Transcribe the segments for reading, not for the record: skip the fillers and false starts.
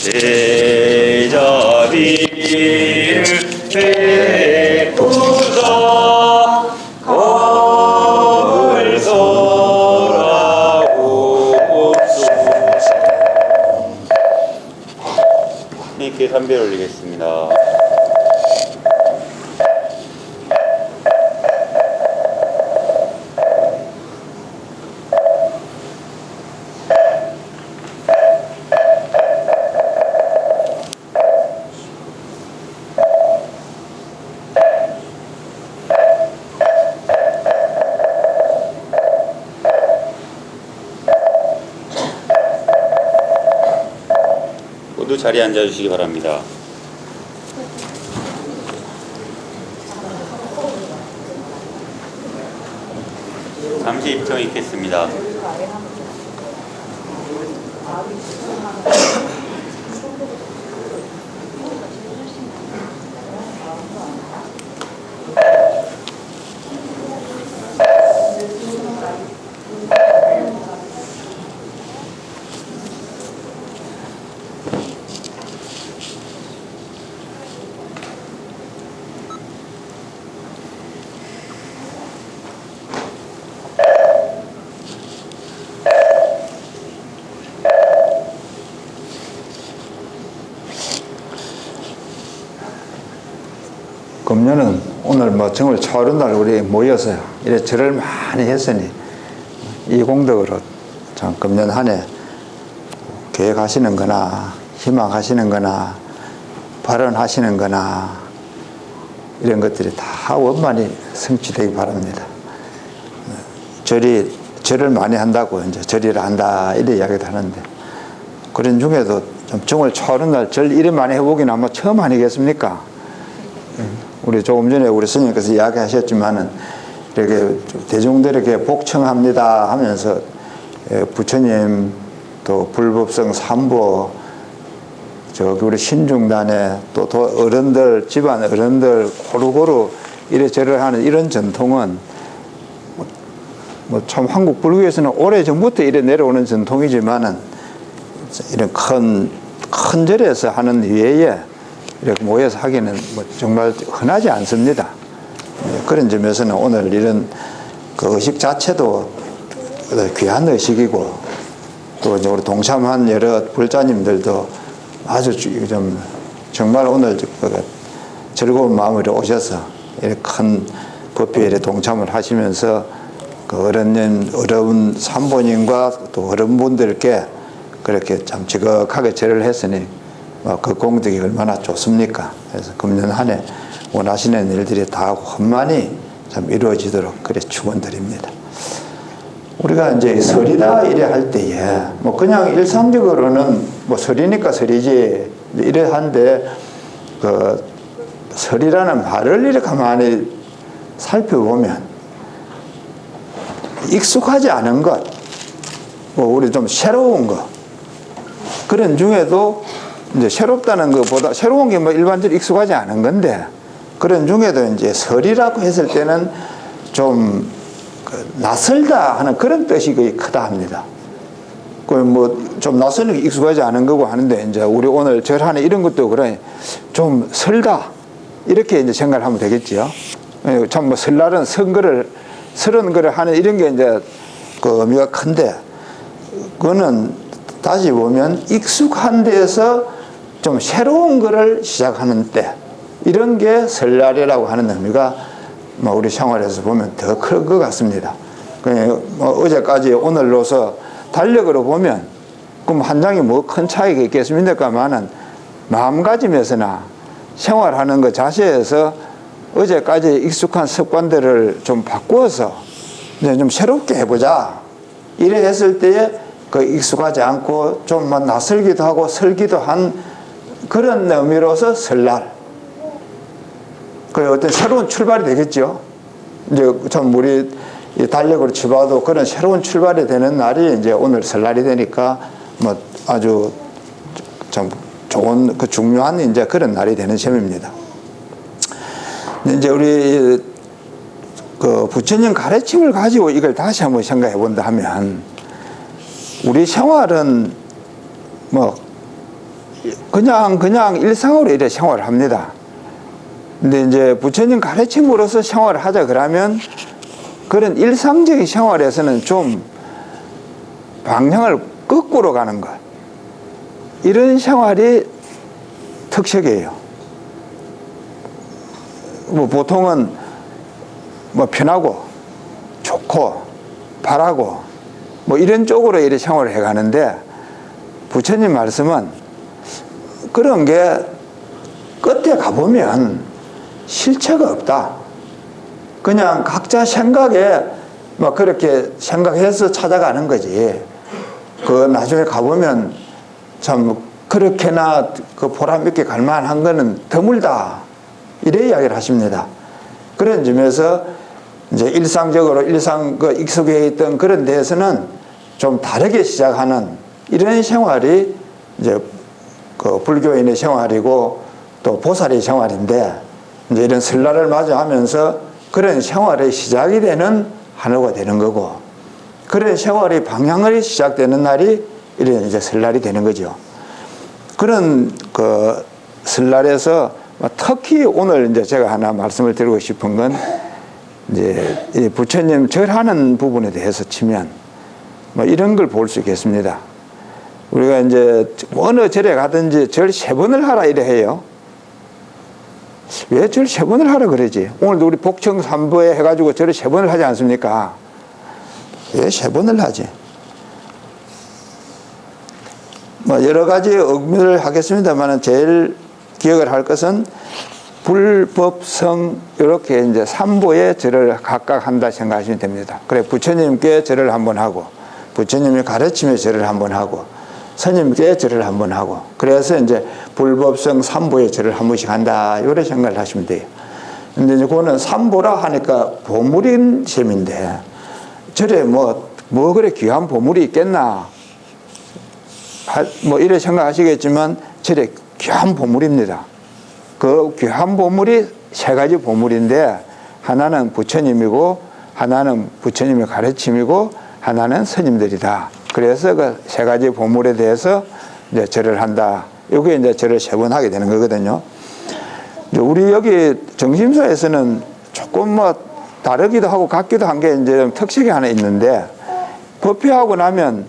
제자비를 베푸사 검을 설하옵소서. 이렇게 삼배를 올리겠습니다. 모두 자리에 앉아주시기 바랍니다. 잠시 입청 있겠습니다. 금년은 오늘 정월 초하루 날 우리 모여서 이래 절을 많이 했으니 이 공덕으로 참 금년 한 해 계획하시는 거나 희망하시는 거나 발언하시는 거나 이런 것들이 다 원만히 성취되기 바랍니다. 절을 많이 한다고 이제 절이라 한다 이래 이야기도 하는데, 그런 중에도 좀 정월 초하루 날 절 이래 많이 해보기는 아마 처음 아니겠습니까? 우리 조금 전에 우리 스님께서 이야기하셨지만은 이렇게 대중들에게 복청합니다 하면서 부처님 또 불법성 삼보 저기 우리 신중단에 또 어른들 집안 어른들 고루고루 이래 절을 하는 이런 전통은 뭐 참 한국 불교에서는 오래 전부터 이래 내려오는 전통이지만은 이런 큰 절에서 하는 이외에 이렇게 모여서 하기는 정말 흔하지 않습니다. 그런 점에서는 오늘 이런 그 의식 자체도 귀한 의식이고, 또 이제 우리 동참한 여러 불자님들도 아주 좀 정말 오늘 즐거운 마음으로 오셔서 이렇게 큰 법회에 동참을 하시면서 그 어려운 산보님과 또 어른분들께 그렇게 참 지극하게 절을 했으니 그 공덕이 얼마나 좋습니까? 그래서 금년 한 해 원하시는 일들이 다 원만히 참 이루어지도록 그래 축원드립니다. 우리가 이제 설이다 이래 할 때에 그냥 일상적으로는 설이니까 설이지 이래 한데, 그 설이라는 말을 이렇게 가만히 살펴보면 익숙하지 않은 것, 우리 좀 새로운 것, 그런 중에도 이제 새롭다는 것보다 새로운 게 일반적으로 익숙하지 않은 건데, 그런 중에도 이제 설이라고 했을 때는 좀 낯설다 하는 그런 뜻이 거의 크다 합니다. 그 좀 낯설은 게 익숙하지 않은 거고 하는데, 이제 우리 오늘 절하는 이런 것도 그래 좀 설다 이렇게 이제 생각을 하면 되겠지요. 참 설날은 설은 거를 하는 이런 게 이제 그 의미가 큰데, 그거는 다시 보면 익숙한 데에서 좀 새로운 거를 시작하는 때, 이런 게 설날이라고 하는 의미가 우리 생활에서 보면 더 클 것 같습니다. 어제까지 오늘로서 달력으로 보면 그럼 한 장이 큰 차이가 있겠습니까만은 마음가짐에서나 생활하는 것 자체에서 어제까지 익숙한 습관들을 좀 바꾸어서 이제 좀 새롭게 해보자 이래 했을 때에 그 익숙하지 않고 좀 낯설기도 하고 설기도 한 그런 의미로서 설날, 그 어떤 새로운 출발이 되겠죠. 이제 참 우리 달력으로 치봐도 그런 새로운 출발이 되는 날이 이제 오늘 설날이 되니까 아주 참 좋은 중요한 이제 그런 날이 되는 셈입니다. 이제 우리 그 부처님 가르침을 가지고 이걸 다시 한번 생각해 본다 하면, 우리 생활은 그냥 일상으로 이래 생활을 합니다. 근데 이제 부처님 가르침으로서 생활을 하자 그러면 그런 일상적인 생활에서는 좀 방향을 거꾸로 가는 것. 이런 생활이 특색이에요. 뭐 보통은 뭐 편하고 좋고 바라고 뭐 이런 쪽으로 이렇게 생활을 해 가는데 부처님 말씀은 그런 게 끝에 가보면 실체가 없다. 그냥 각자 생각에 뭐 그렇게 생각해서 찾아가는 거지. 그 나중에 가보면 참 그렇게나 그 보람 있게 갈 만한 거는 드물다. 이래 이야기를 하십니다. 그런 점에서 이제 일상적으로 그 익숙해 있던 그런 데에서는 좀 다르게 시작하는 이런 생활이 이제 그 불교인의 생활이고 또 보살의 생활인데 이제 이런 설날을 맞이하면서 그런 생활의 시작이 되는 한우가 되는 거고 그런 생활의 방향이 시작되는 날이 이런 이제 설날이 되는 거죠. 그런 그 설날에서 특히 오늘 이제 제가 하나 말씀을 드리고 싶은 건 이제 이 부처님 절하는 부분에 대해서 치면 뭐 이런 걸 볼 수 있겠습니다. 우리가 이제 어느 절에 가든지 절 3번을 하라 이래 해요. 왜 절 3번을 하라 그러지? 오늘도 우리 복청 3부에 해가지고 절을 3번을 하지 않습니까? 왜 3번을 하지? 뭐 여러 가지 의미를 하겠습니다만 제일 기억을 할 것은 불법성 이렇게 이제 3부의 절을 각각 한다 생각하시면 됩니다. 그래 부처님께 절을 한번 하고 부처님이 가르침의 절을 한번 하고 스님께 절을 한번 하고 그래서 이제 불법성 3부의 절을 한 번씩 한다 이렇게 생각을 하시면 돼요. 근데 이제 그거는 3부라 하니까 보물인 셈인데 절에 뭐 그래 귀한 보물이 있겠나 뭐 이래 생각하시겠지만 절에 귀한 보물입니다. 그 귀한 보물이 3가지 보물인데 하나는 부처님이고 하나는 부처님의 가르침이고 하나는 스님들이다. 그래서 그 3가지 보물에 대해서 이제 절을 한다. 이게 이제 절을 3번 하게 되는 거거든요. 우리 여기 정심사에서는 조금 뭐 다르기도 하고 같기도 한 게 이제 특색이 하나 있는데 법회하고 나면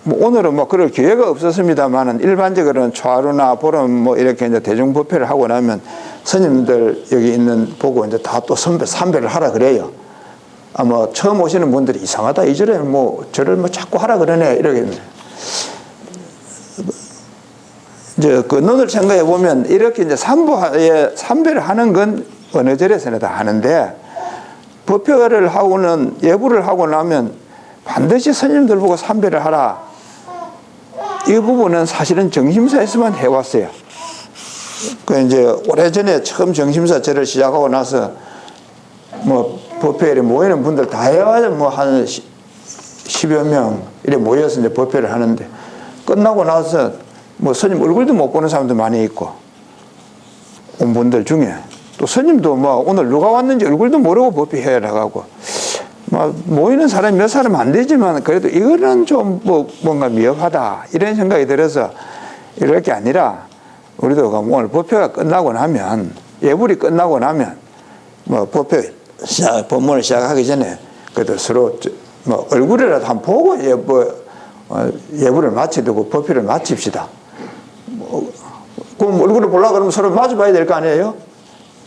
뭐 오늘은 뭐 그럴 기회가 없었습니다만은 일반적으로는 초하루나 보름 뭐 이렇게 이제 대중 법회를 하고 나면 스님들 여기 있는 보고 이제 다 또 삼배를 하라 그래요. 뭐 처음 오시는 분들이 이상하다 이 절에 뭐 절을 뭐 자꾸 하라 그러네 이렇게 이제 그 눈을 생각해 보면 이렇게 이제 삼배를 하는 건 어느 절에서나 다 하는데 법회를 하고는 예불을 하고 나면 반드시 스님들 보고 삼배를 하라. 이 부분은 사실은 정심사에서만 해왔어요. 그 이제 오래전에 처음 정심사 절을 시작하고 나서 뭐 법회에 모이는 분들 다 해와야 뭐 한 10여 명 이래 모여서 이제 법회를 하는데 끝나고 나서 뭐 스님 얼굴도 못 보는 사람도 많이 있고 온 분들 중에 또 스님도 뭐 오늘 누가 왔는지 얼굴도 모르고 법회에 나가고 뭐 모이는 사람이 몇 사람 안 되지만 그래도 이거는 좀 뭐 뭔가 미흡하다 이런 생각이 들어서 이럴 게 아니라 우리도 오늘 법회가 끝나고 나면 예불이 끝나고 나면 뭐 법회 법문을 시작하기 전에 그래도 서로 뭐 얼굴이라도 한번 보고 예불을 마치고 법회를 마칩시다. 그럼 얼굴을 보려고 그러면 서로 마주봐야 될 거 아니에요?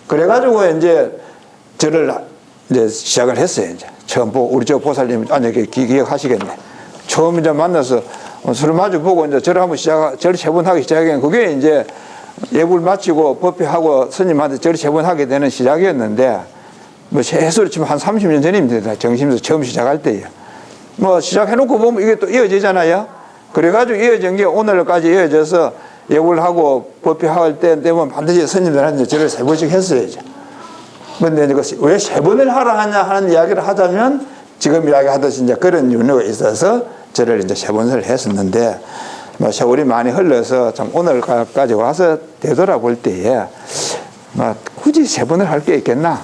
그래가지고 이제 저를 이제 시작을 했어요. 이제 처음 보고 우리 저 보살님 기억하시겠네. 처음 이제 만나서 서로 마주 보고 이제 절을 한번 절 3번 하기 시작했는데 그게 이제 예불 마치고 법회하고 스님한테 절 3번 하게 되는 시작이었는데 뭐 최소로 치면 한 30년 전입니다. 정심에서 처음 시작할 때예요. 뭐 시작해놓고 보면 이게 또 이어지잖아요. 그래가지고 이어진 게 오늘까지 이어져서 예불하고 법회할 때 되면 반드시 스님들한테 절을 3번씩 했어야죠. 근데 왜 3번을 하라 하냐 하는 이야기를 하자면 지금 이야기하듯이 이제 그런 이유가 있어서 절을 이제 3번을 했었는데 뭐 세월이 많이 흘러서 참 오늘까지 와서 되돌아볼 때에 뭐 굳이 3번을 할 게 있겠나?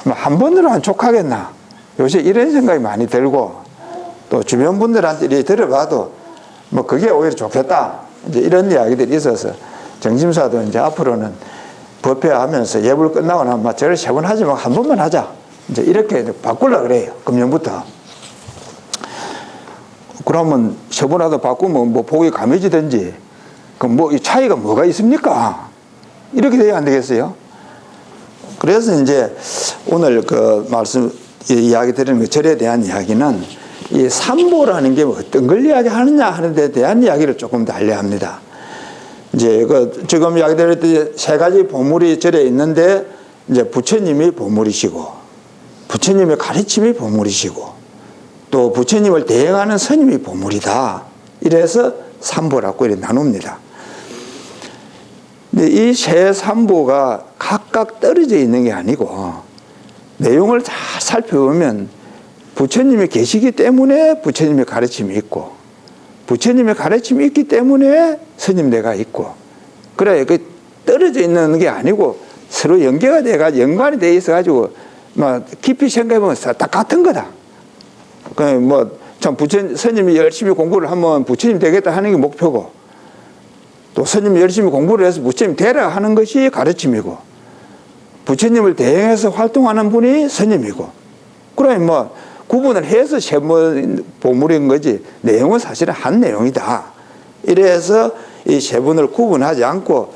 뭐 한 번으로 안 족하겠나? 요새 이런 생각이 많이 들고 또 주변 분들한테 이렇게 들어봐도 뭐 그게 오히려 좋겠다. 이제 이런 이야기들이 있어서 정심사도 이제 앞으로는 법회하면서 예불 끝나고 나면 막 절을 3번 하지 말고 한 번만 하자. 이제 이렇게 바꾸려고 그래요. 금년부터. 그러면 3번 하다 바꾸면 뭐 복이 감해지든지, 그럼 뭐 이 차이가 뭐가 있습니까? 이렇게 돼야 안 되겠어요? 그래서 이제 오늘 그 말씀, 이야기 드리는 그 절에 대한 이야기는 이 삼보라는 게 어떤 걸 이야기하느냐 하는 데 대한 이야기를 조금 더 하려 합니다. 이제 그 지금 이야기 드렸듯이 3가지 보물이 절에 있는데, 이제 부처님이 보물이시고, 부처님의 가르침이 보물이시고, 또 부처님을 대행하는 스님이 보물이다. 이래서 삼보라고 이렇게 나눕니다. 근데 이 세 삼보가 각각 떨어져 있는 게 아니고, 내용을 잘 살펴보면 부처님이 계시기 때문에 부처님의 가르침이 있고, 부처님의 가르침이 있기 때문에 스님네가 있고, 그래, 그 떨어져 있는 게 아니고 서로 연계가 돼가지고, 연관이 돼 있어가지고, 막 깊이 생각해보면 다 같은 거다. 그 뭐, 참 스님이 열심히 공부를 하면 부처님 되겠다 하는 게 목표고, 또 스님이 열심히 공부를 해서 부처님 되라 하는 것이 가르침이고, 부처님을 대행해서 활동하는 분이 스님이고, 그러니 뭐 구분을 해서 세 보물인 거지 내용은 사실은 한 내용이다. 이래서 이 세 분을 구분하지 않고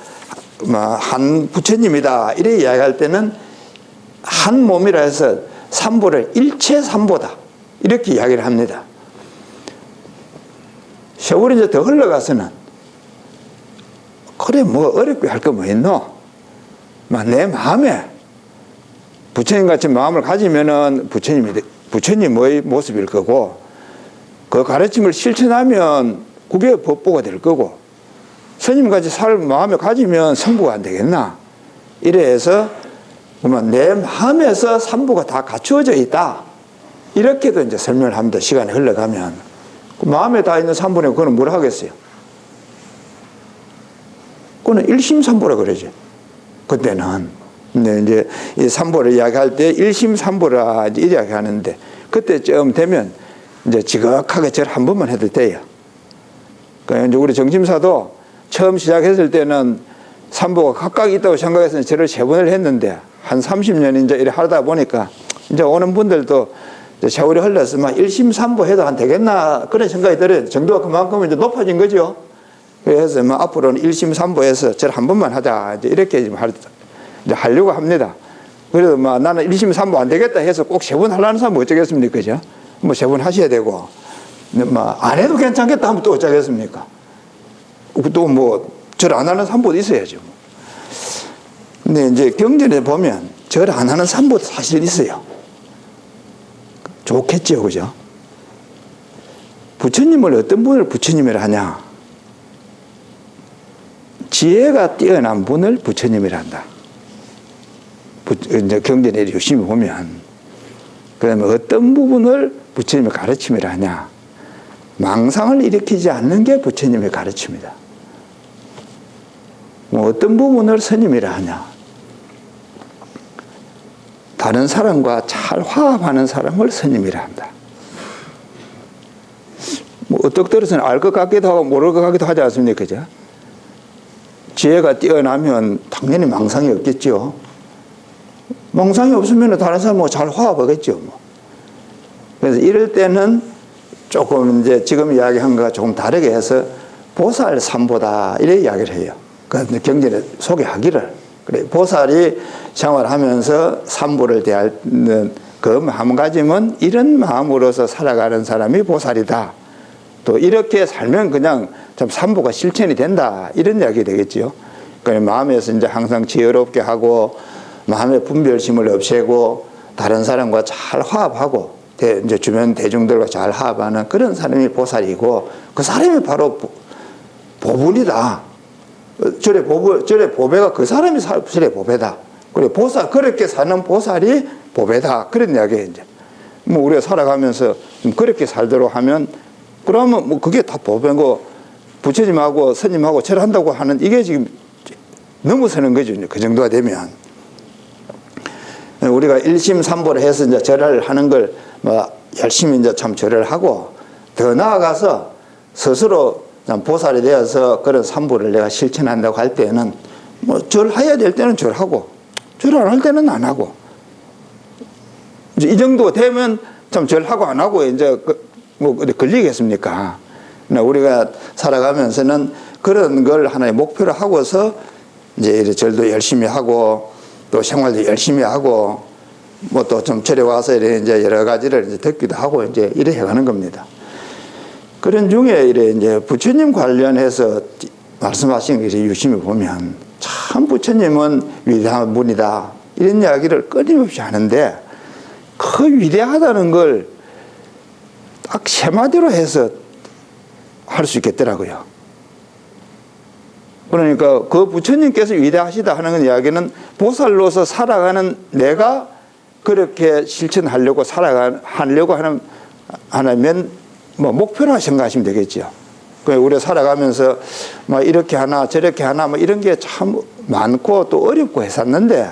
한 부처님이다 이래 이야기할 때는 한 몸이라 해서 삼보를 일체 삼보다 이렇게 이야기를 합니다. 세월이 이제 더 흘러가서는 그래 뭐 어렵게 할 거 뭐 있노? 내 마음에 부처님 같은 마음을 가지면은 부처님의 모습일 거고, 그 가르침을 실천하면 그게 법보가 될 거고, 스님같이 살 마음에 가지면 성부가 안 되겠나? 이래서 그러면 내 마음에서 삼보가 다 갖추어져 있다. 이렇게도 이제 설명을 합니다. 시간이 흘러가면. 그 마음에 다 있는 삼보는 그거는 뭘 하겠어요? 그거는 일심삼보라 그러죠. 그때는. 근데 이제 이 삼보를 이야기할 때 일심삼보라 이야기하는데, 그때쯤 되면 이제 지극하게 절 한 번만 해도 돼요. 그러니까 이제 우리 정심사도 처음 시작했을 때는 삼보가 각각 있다고 생각해서 절을 3번을 했는데, 한 30년 이제 이래 하다 보니까 이제 오는 분들도 세월이 흘러서 막 일심삼보 해도 안 되겠나 그런 생각이 들어요. 정도가 그만큼 이제 높아진 거죠. 그래서 앞으로는 일심삼보해서 절 한 번만 하자 이렇게 이제 하려고 합니다. 그래도 나는 일심삼보 안 되겠다 해서 꼭 3번 하려는 사람은 어쩌겠습니까? 그죠? 3번 하셔야 되고, 안 해도 괜찮겠다 하면 또 어쩌겠습니까? 또 절 안 하는 삼보도 있어야죠. 근데 이제 경전에 보면 절 안 하는 삼보도 사실 있어요. 좋겠죠, 그죠? 부처님을 어떤 분을 부처님이라 하냐? 지혜가 뛰어난 분을 부처님이라 한다. 이제 경전에 열심히 보면, 그러면 어떤 부분을 부처님의 가르침이라 하냐? 망상을 일으키지 않는 게 부처님의 가르침이다. 어떤 부분을 스님이라 하냐? 다른 사람과 잘 화합하는 사람을 스님이라 한다. 어떻게 들어서는 알 것 같기도 하고 모를 것 같기도 하지 않습니까? 그죠? 지혜가 뛰어나면 당연히 망상이 없겠죠. 망상이 없으면 다른 사람하고 잘 화합하겠죠. 그래서 이럴 때는 조금 이제 지금 이야기한 거가 조금 다르게 해서 보살 삼보다 이래 이야기를 해요. 그 경전에 소개하기를. 그래, 보살이 생활하면서 삼보를 대하는 그 마음가짐은 이런 마음으로서 살아가는 사람이 보살이다. 또 이렇게 살면 그냥 참 삼보가 실천이 된다. 이런 이야기 되겠죠. 그러니까 마음에서 이제 항상 지혜롭게 하고, 마음의 분별심을 없애고, 다른 사람과 잘 화합하고, 이제 주변 대중들과 잘 화합하는 그런 사람이 보살이고, 그 사람이 바로 보분이다. 절의 보배가 그 사람이 절의 보배다. 그래, 그렇게 사는 보살이 보배다. 그런 이야기예요, 이제. 우리가 살아가면서 그렇게 살도록 하면, 그러면 그게 다 보배고, 부처님하고 스님하고 절한다고 하는 이게 지금 넘어서는 거죠. 그 정도가 되면. 우리가 일심삼보를 해서 이제 절을 하는 걸 열심히 이제 참 절을 하고, 더 나아가서 스스로 보살이 되어서 그런 삼부를 내가 실천한다고 할 때는 뭐 절해야 될 때는 절하고 절 안 할 때는 안 하고 이제 이 정도 되면 참 절하고 안 하고 이제 뭐 걸리겠습니까? 우리가 살아가면서는 그런 걸 하나의 목표로 하고서 이제 절도 열심히 하고 또 생활도 열심히 하고 뭐 또 좀 절에 와서 이제 여러 가지를 이제 듣기도 하고 이제 이래 해가는 겁니다. 그런 중에 이제 부처님 관련해서 말씀하신 것을 유심히 보면 참 부처님은 위대한 분이다 이런 이야기를 끊임없이 하는데 그 위대하다는 걸 딱 세 마디로 해서 할 수 있겠더라고요. 그러니까 그 부처님께서 위대하시다 하는 이야기는 보살로서 살아가는 내가 그렇게 실천하려고 하려고 하면 뭐 목표라 생각하시면 되겠죠. 우리가 살아가면서 뭐 이렇게 하나 저렇게 하나 뭐 이런 게 참 많고 또 어렵고 했었는데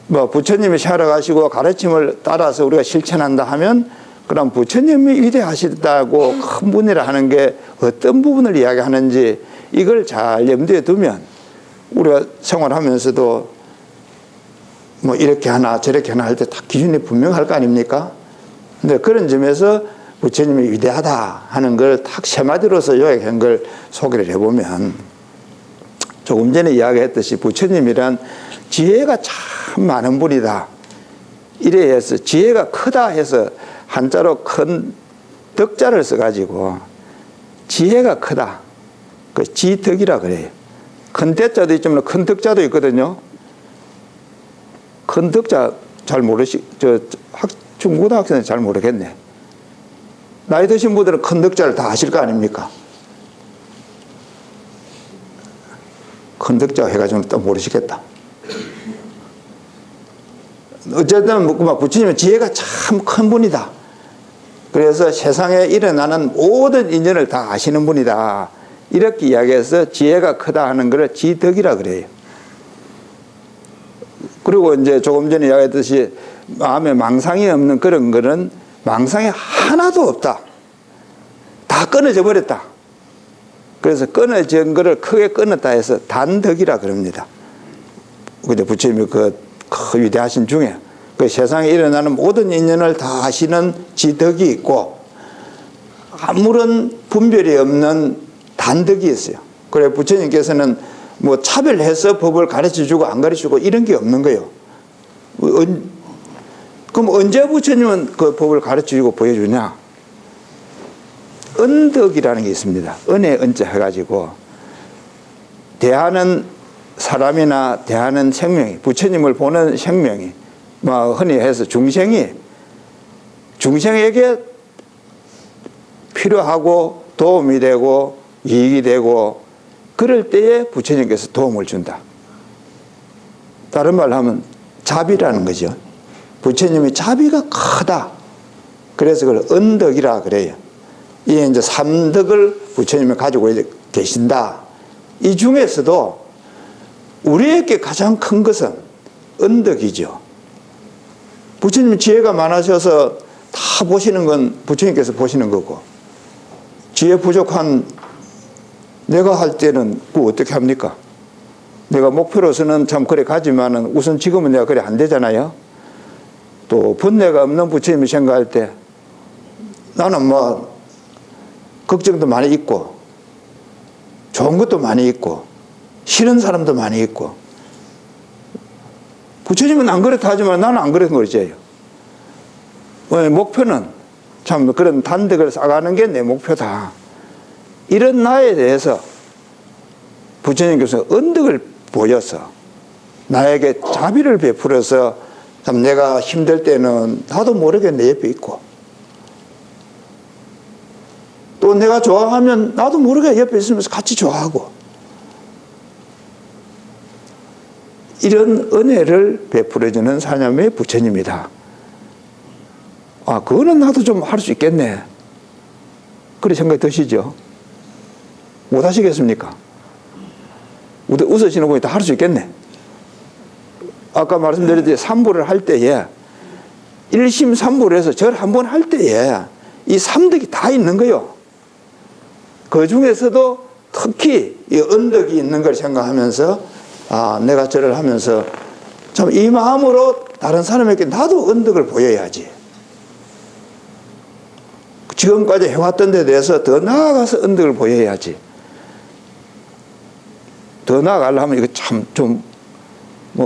뭐 부처님이 살아가시고 가르침을 따라서 우리가 실천한다 하면 그럼 부처님이 위대하시다고 큰 분이라 하는 게 어떤 부분을 이야기하는지 이걸 잘 염두에 두면 우리가 생활하면서도 뭐 이렇게 하나 저렇게 하나 할 때 다 기준이 분명할 거 아닙니까? 근데 그런 점에서 부처님이 위대하다 하는 걸 딱 세 마디로서 요약한 걸 소개를 해보면 조금 전에 이야기했듯이 부처님이란 지혜가 참 많은 분이다. 이래 해서 지혜가 크다 해서 한자로 큰 덕자를 써가지고 지혜가 크다. 그 지덕이라 그래요. 큰 대자도 있지만 큰 덕자도 있거든요. 큰 덕자 잘 중고등학생은 잘 모르겠네. 나이 드신 분들은 큰 덕자를 다 아실 거 아닙니까? 큰 덕자 해가지고는 또 모르시겠다. 어쨌든 부처님은 지혜가 참 큰 분이다. 그래서 세상에 일어나는 모든 인연을 다 아시는 분이다. 이렇게 이야기해서 지혜가 크다 하는 것을 지덕이라 그래요. 그리고 이제 조금 전에 이야기했듯이 마음에 망상이 없는 그런 거는 망상이 하나도 없다. 다 끊어져 버렸다. 그래서 끊어진 거를 크게 끊었다 해서 단덕이라 그럽니다. 근데 부처님이 그 위대하신 중에 그 세상에 일어나는 모든 인연을 다 아시는 지덕이 있고 아무런 분별이 없는 단덕이 있어요. 그래 부처님께서는 뭐 차별해서 법을 가르쳐주고 안 가르쳐주고 이런 게 없는 거예요. 그럼 언제 부처님은 그 법을 가르쳐주고 보여주냐? 은덕이라는 게 있습니다. 은혜 은자 해가지고 대하는 사람이나 대하는 생명이 부처님을 보는 생명이 뭐 흔히 해서 중생에게 필요하고 도움이 되고 이익이 되고 그럴 때에 부처님께서 도움을 준다. 다른 말로 하면 자비라는 거죠. 부처님의 자비가 크다. 그래서 그걸 은덕이라 그래요. 이 이제 삼덕을 부처님이 가지고 계신다. 이 중에서도 우리에게 가장 큰 것은 은덕이죠. 부처님 지혜가 많으셔서 다 보시는 건 부처님께서 보시는 거고 지혜 부족한 내가 할 때는 그 어떻게 합니까? 내가 목표로서는 참 그래 가지만은 우선 지금은 내가 그래 안 되잖아요. 또 번뇌가 없는 부처님을 생각할 때 나는 뭐 걱정도 많이 있고 좋은 것도 많이 있고 싫은 사람도 많이 있고 부처님은 안 그렇다 하지만 나는 안 그런 거죠. 목표는 참 그런 단덕을 쌓아가는 게 내 목표다. 이런 나에 대해서 부처님께서 은덕을 보여서 나에게 자비를 베풀어서 참 내가 힘들 때는 나도 모르게 내 옆에 있고 또 내가 좋아하면 나도 모르게 옆에 있으면서 같이 좋아하고 이런 은혜를 베풀어주는 사람이 부처님이다. 아, 그거는 나도 좀 할 수 있겠네. 그런 생각이 드시죠? 못 하시겠습니까? 웃으시는 분이 다 할 수 있겠네. 아까 말씀드렸듯이 삼부를 할 때에 일심삼부를 해서 절 한 번 할 때에 이 삼덕이 다 있는 거요. 그 중에서도 특히 이 언덕이 있는 걸 생각하면서 내가 절을 하면서 참 이 마음으로 다른 사람에게 나도 언덕을 보여야지. 지금까지 해왔던 데 대해서 더 나아가서 언덕을 보여야지. 더 나아가려면 이거 참 좀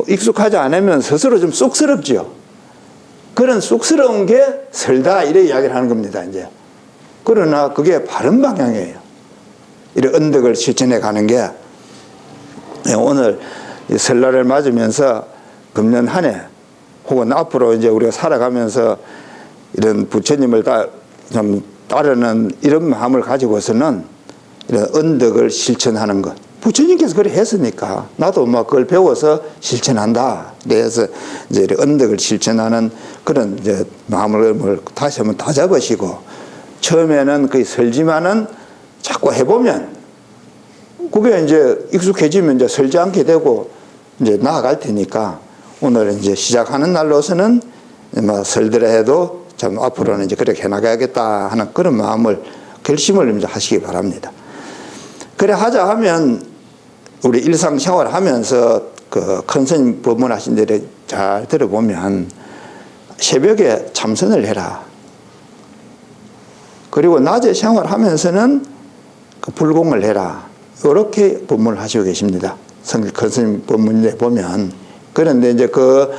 익숙하지 않으면 스스로 좀 쑥스럽죠. 그런 쑥스러운 게 설다 이래 이야기를 하는 겁니다. 이제 그러나 그게 바른 방향이에요. 이런 언덕을 실천해 가는 게 오늘 설날을 맞으면서 금년 한 해 혹은 앞으로 이제 우리가 살아가면서 이런 부처님을 좀 따르는 이런 마음을 가지고서는 이런 언덕을 실천하는 것. 부처님께서 그래 했으니까 나도 그걸 배워서 실천한다. 그래서 이제 언덕을 실천하는 그런 이제 마음을 다시 한번 다잡으시고 처음에는 거의 설지만은 자꾸 해보면 그게 이제 익숙해지면 이제 설지 않게 되고 이제 나아갈 테니까 오늘 이제 시작하는 날로서는 설들어 해도 참 앞으로는 이제 그렇게 해나가야겠다 하는 그런 마음을 결심을 이제 하시기 바랍니다. 그래 하자 하면 우리 일상생활 하면서 그 큰 스님 법문하신 데를 잘 들어보면 새벽에 참선을 해라. 그리고 낮에 생활하면서는 그 불공을 해라. 이렇게 법문을 하시고 계십니다. 큰 스님 법문에 보면. 그런데 이제 그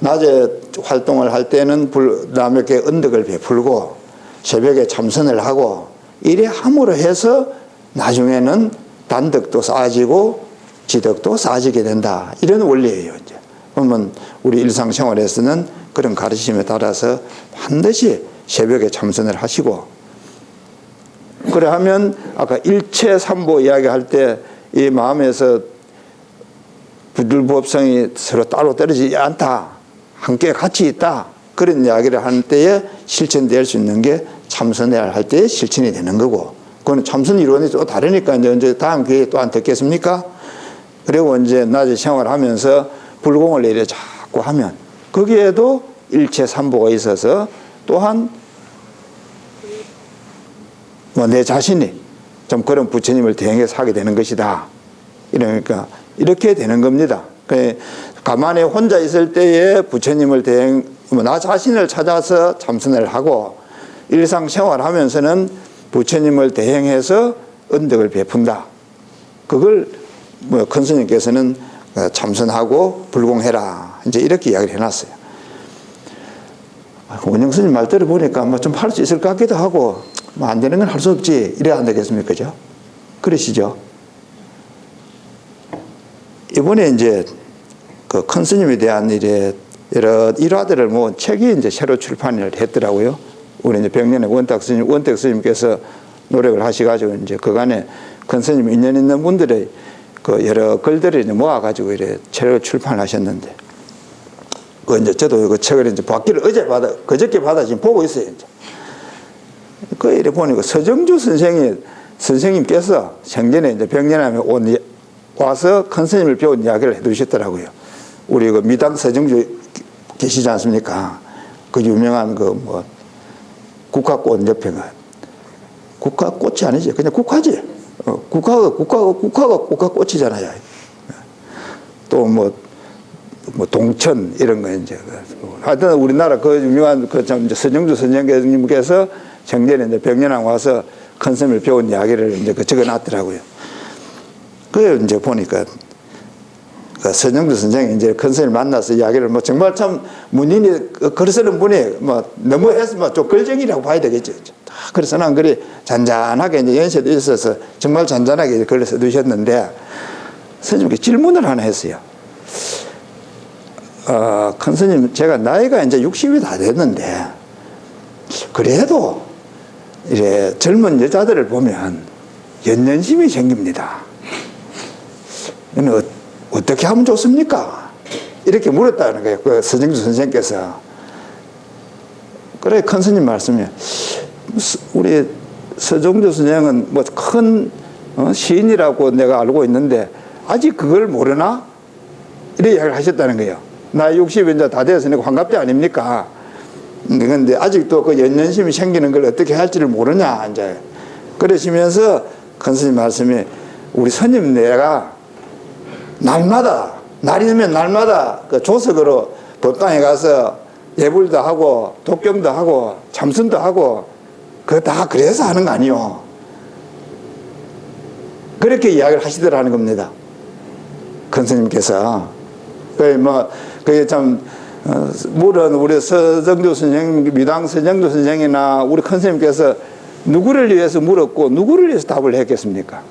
낮에 활동을 할 때는 남에게 언덕을 베풀고 새벽에 참선을 하고 이래 함으로 해서 나중에는 단덕도 쌓아지고 지덕도 쌓아지게 된다. 이런 원리예요. 이제. 그러면 우리 일상생활에서는 그런 가르침에 따라서 반드시 새벽에 참선을 하시고 그래 하면 아까 일체삼보 이야기할 때 이 마음에서 부들부업성이 서로 따로 떨어지지 않다. 함께 같이 있다. 그런 이야기를 하는 때에 실천될 수 있는 게 참선해야 할 때에 실천이 되는 거고 그건 참선 이론이 또 다르니까 이제 다음 기회에 또 안 듣겠습니까? 그리고 이제 낮에 생활하면서 불공을 이래 자꾸 하면 거기에도 일체삼보가 있어서 또한 내 자신이 좀 그런 부처님을 대행해서 하게 되는 것이다. 이러니까 이렇게 되는 겁니다. 가만히 혼자 있을 때에 부처님을 나 자신을 찾아서 참선을 하고 일상생활하면서는 부처님을 대행해서 언덕을 베푼다. 그걸 큰 스님께서는 참선하고 불공해라. 이제 이렇게 이야기를 해놨어요. 원영 스님 말 들어보니까 좀 할 수 있을 것 같기도 하고 안 되는 건 할 수 없지. 이래야 안 되겠습니까? 그죠? 그러시죠? 이번에 이제 그 큰 스님에 대한 여러 일화들을 모은 책이 이제 새로 출판을 했더라고요. 우리 이제 백년의 원택 스님께서 노력을 하셔가지고 이제 그간에 큰 스님 인연 있는 분들의 그 여러 글들을 이제 모아가지고 이래 책을 출판하셨는데 그 이제 저도 그 책을 이제 받기를 그저께 받아 지금 보고 있어요. 이제. 그 이래 보니까 서정주 선생님께서 생전에 이제 백년암에 와서 큰 스님을 배운 이야기를 해두셨더라고요. 우리 그 미당 서정주 계시지 않습니까? 그 유명한 국화꽃 옆에가 국화꽃이 아니지 그냥 국화지. 국화가 꽃이잖아요. 또 동천 이런 거 이제 하여튼 우리나라 그 유명한 서정주 선생님께서 생전에 이제 백년암 와서 큰 스님을 배운 이야기를 이제 적어놨더라고요. 그래 이제 보니까 그 서정주 선생이 이제 큰 스님을 만나서 이야기를 정말 참 문인이 글 쓰는 분이 너무 했으면 좀 글쟁이라고 봐야 되겠죠. 그래서 난 글이 잔잔하게 이제 연세도 있어서 정말 잔잔하게 글을 써두셨는데 스님께 질문을 하나 했어요. 큰 스님 제가 나이가 이제 60이 다 됐는데 그래도 이래 젊은 여자들을 보면 연연심이 생깁니다. 어떻게 하면 좋습니까? 이렇게 물었다는 거예요. 그 서정주 선생님께서. 그래 큰 스님 말씀이 우리 서정주 선생은 큰 시인이라고 내가 알고 있는데 아직 그걸 모르나? 이렇게 이야기를 하셨다는 거예요. 나이 60이 이제 다 되었으니까 환갑대 아닙니까? 그런데 아직도 그 연연심이 생기는 걸 어떻게 할지를 모르냐, 이제. 그러시면서 큰 스님 말씀이 우리 스님 내가 날마다 날이 되면 날마다 그 조석으로 법당에 가서 예불도 하고 독경도 하고 참선도 하고 그거 다 그래서 하는 거 아니요. 그렇게 이야기를 하시더라는 겁니다. 큰 스님께서. 그게 참, 물론 우리 서정조 선생, 미당 서정조 선생이나 우리 큰 스님께서 누구를 위해서 물었고 누구를 위해서 답을 했겠습니까?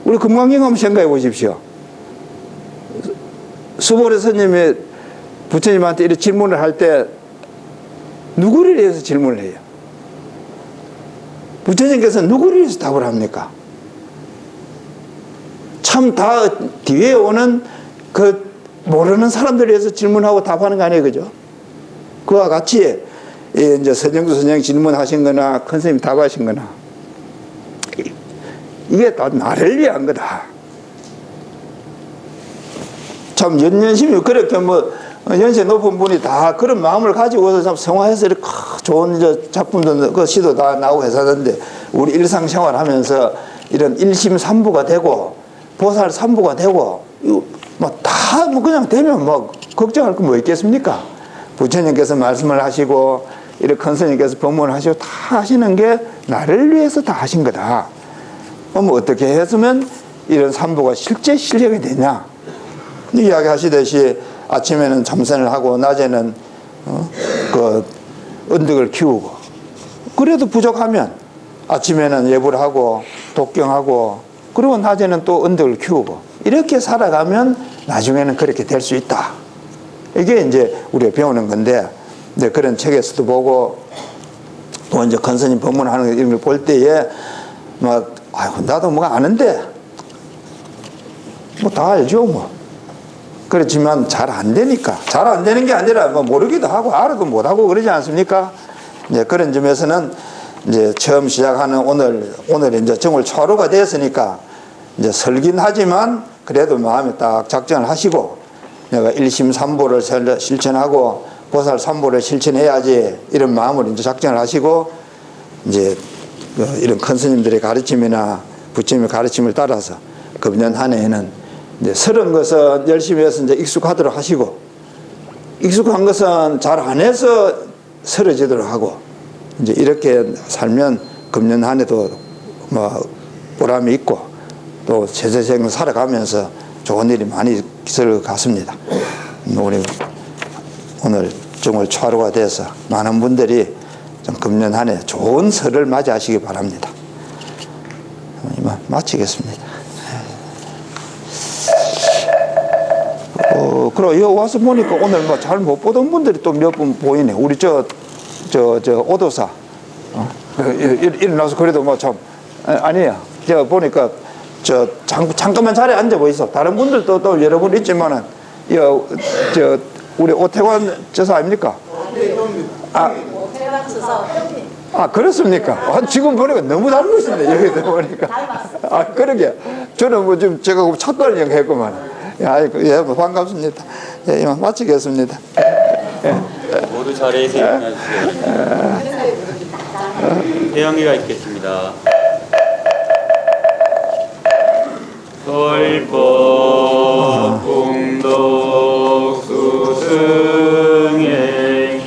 우리 금강경 한번 생각해 보십시오. 수보리 스님이 부처님한테 이렇게 질문을 할 때 누구를 위해서 질문을 해요? 부처님께서 누구를 위해서 답을 합니까? 참 다 뒤에 오는 그 모르는 사람들을 위해서 질문하고 답하는 거 아니에요, 그죠? 그와 같이 이제 서정수 선생님 질문하신 거나 큰 스님 답하신 거나 이게 다 나를 위한 거다. 참 연연심이 그렇게 연세 높은 분이 다 그런 마음을 가지고서 참 성화해서 이렇게 좋은 작품도 그 시도 다 나오고 해서는데 우리 일상생활 하면서 이런 일심삼부가 되고 보살 삼부가 되고 다 그냥 되면 걱정할 거 뭐 있겠습니까? 부처님께서 말씀을 하시고 이렇게 큰 스님께서 법문을 하시고 다 하시는 게 나를 위해서 다 하신 거다. 어떻게 했으면 이런 삼부가 실제 실력이 되냐? 이야기 하시듯이 아침에는 참선을 하고 낮에는 그 은덕을 키우고 그래도 부족하면 아침에는 예불을 하고 독경하고 그리고 낮에는 또 은덕을 키우고 이렇게 살아가면 나중에는 그렇게 될 수 있다. 이게 이제 우리가 배우는 건데 이제 그런 책에서도 보고 또 이제 큰 스님 법문하는 이런 걸 볼 때에 아이고 나도 뭐가 아는데 다 알죠 그렇지만 잘 안 되니까 잘 안 되는 게 아니라 모르기도 하고 알아도 못하고 그러지 않습니까? 이제 그런 점에서는 이제 처음 시작하는 오늘 이제 정월 초로가 됐으니까 이제 설긴 하지만 그래도 마음에 딱 작정을 하시고 내가 일심삼보를 실천하고 보살 삼보를 실천해야지 이런 마음으로 이제 작정을 하시고 이제 이런 큰 스님들의 가르침이나 부처님의 가르침을 따라서 금년 한 해에는 이제 서른 것은 열심히 해서 이제 익숙하도록 하시고 익숙한 것은 잘 안 해서 서러지도록 하고 이제 이렇게 살면 금년 한 해도 보람이 있고 또 제자생을 살아가면서 좋은 일이 많이 있을 것 같습니다. 우리 오늘 정월 초하루가 돼서 많은 분들이 좀 금년 한 해 좋은 설을 맞이하시기 바랍니다. 이만 마치겠습니다. 그리고 여기 와서 보니까 오늘 잘 못 보던 분들이 또 몇 분 보이네. 우리 저 오도사. 일어나서 그래도 참, 아니에요. 제가 보니까 잠깐만 자리에 앉아 보이소. 다른 분들도 또 여러 분 있지만은, 우리 오태관 저사 아닙니까? 그렇습니까? 지금 보니까 너무 닮으신데, 여기 보니까. 그러게. 저는 지금 제가 착각을 했구만. 예, 반갑습니다. 예, 이만 마치겠습니다. 모두 자리에서 일어나주시기 바랍니다. 태영이가 있겠습니다. 설법 공덕 수승행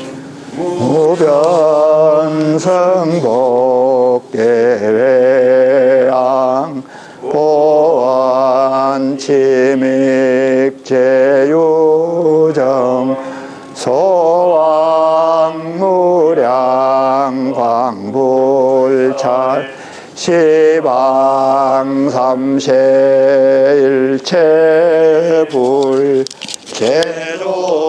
무변성복계회양 보안 치믹 제유정 소왕무량 광불찰 시방 삼세 일체불 제조